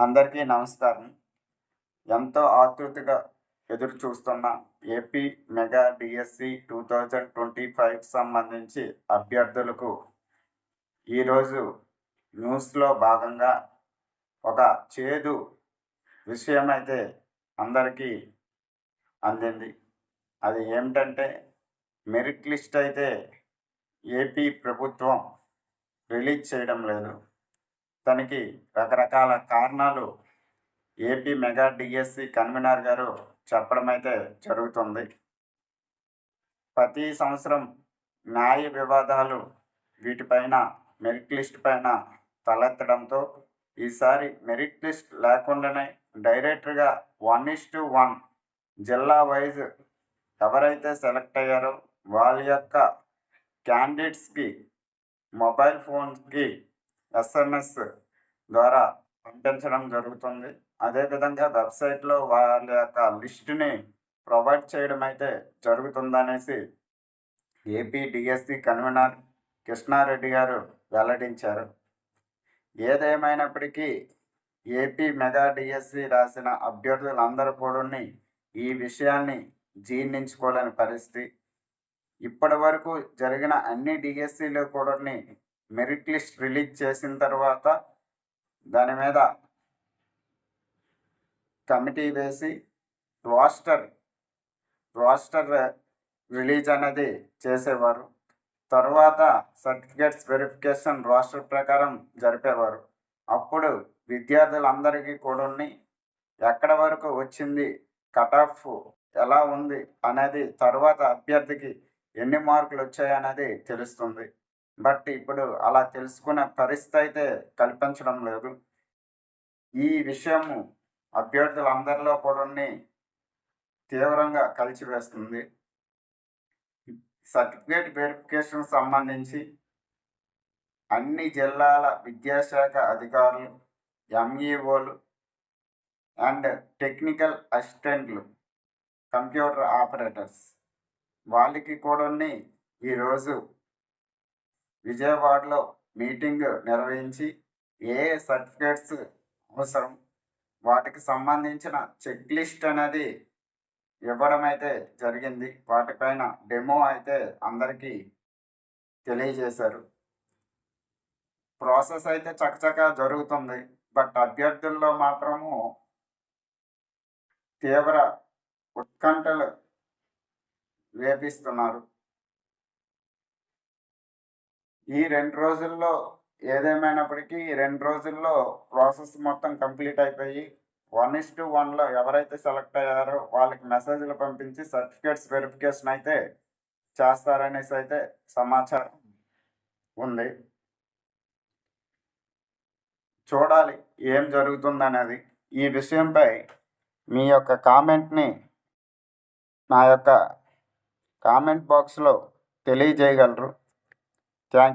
అందరికీ నమస్కారం. ఎంతో ఆతృతగా ఎదురు చూస్తున్న ఏపీ మెగా డిఎస్సి 2025 సంబంధించి అభ్యర్థులకు ఈరోజు న్యూస్లో భాగంగా ఒక చేదు విషయమైతే అందరికీ అందింది. అది ఏమిటంటే మెరిట్ లిస్ట్ అయితే ఏపీ ప్రభుత్వం రిలీజ్ చేయడం లేదు. దానికి రకరకాల కారణాలు ఏపీ మెగా డిఎస్సి కన్వీనర్ గారు చెప్పడం అయితే జరుగుతుంది. ప్రతి సంవత్సరం న్యాయ వివాదాలు వీటిపైన మెరిట్ లిస్ట్ పైన తలెత్తడంతో ఈసారి మెరిట్ లిస్ట్ లేకుండానే డైరెక్ట్గా 1:1 జిల్లా వైజ్ ఎవరైతే సెలెక్ట్ అయ్యారో వాళ్ళ యొక్క క్యాండిడేట్స్కి మొబైల్ ఫోన్స్కి ఎస్ఎంఎస్ ద్వారా పంపించడం జరుగుతుంది. అదేవిధంగా వెబ్సైట్లో వాళ్ళ యొక్క లిస్టుని ప్రొవైడ్ చేయడం అయితే జరుగుతుందనేసి ఏపీ డిఎస్సి కన్వీనర్ కృష్ణారెడ్డి గారు వెల్లడించారు. ఏదేమైనప్పటికీ ఏపీ మెగా డిఎస్సి రాసిన అభ్యర్థులందరూ కూడా ఈ విషయాన్ని జీర్ణించుకోలేని పరిస్థితి. ఇప్పటి వరకు జరిగిన అన్ని డిఎస్సిలో కూడా మెరిట్ లిస్ట్ రిలీజ్ చేసిన తర్వాత దాని మీద కమిటీ వేసి రోస్టర్ రిలీజ్ అనేది చేసేవారు. తర్వాత సర్టిఫికేట్స్ వెరిఫికేషన్ రోస్టర్ ప్రకారం జరిపేవారు. అప్పుడు విద్యార్థులందరికీ కూడా ఎక్కడ వరకు వచ్చింది, కట్ ఆఫ్ ఎలా ఉంది అనేది తర్వాత అభ్యర్థికి ఎన్ని మార్కులు వచ్చాయనేది తెలుస్తుంది. బట్ ఇప్పుడు అలా తెలుసుకునే పరిస్థితి అయితే కల్పించడం లేదు. ఈ విషయము అభ్యర్థులందరిలో కూడా తీవ్రంగా కలిచివేస్తుంది. సర్టిఫికేట్ వెరిఫికేషన్ సంబంధించి అన్ని జిల్లాల విద్యాశాఖ అధికారులు, ఎంఈఓలు అండ్ టెక్నికల్ అసిస్టెంట్లు, కంప్యూటర్ ఆపరేటర్స్ వాళ్ళకి కూడా ఈరోజు విజయవాడలో మీటింగ్ నిర్వహించి ఏ సర్టిఫికేట్స్ అవసరం వాటికి సంబంధించిన చెక్ లిస్ట్ అనేది ఇవ్వడం అయితే జరిగింది. వాటిపైన డెమో అయితే అందరికీ తెలియజేశారు. ప్రాసెస్ అయితే చకచకా జరుగుతుంది. బట్ అభ్యర్థుల్లో మాత్రము తీవ్ర ఉత్కంఠలు వేపిస్తున్నారు. ఈ 2 రోజుల్లో ఏదేమైనప్పటికీ 2 రోజుల్లో ప్రాసెస్ మొత్తం కంప్లీట్ అయిపోయి 1:1లో ఎవరైతే సెలెక్ట్ అయ్యారో వాళ్ళకి మెసేజ్లు పంపించి సర్టిఫికేట్స్ వెరిఫికేషన్ అయితే చేస్తారనేసి అయితే సమాచారం ఉంది. చూడాలి ఏం జరుగుతుందనేది. ఈ విషయంపై మీ యొక్క కామెంట్ని నా యొక్క కామెంట్ బాక్స్లో తెలియజేయగలరు. థ్యాంక్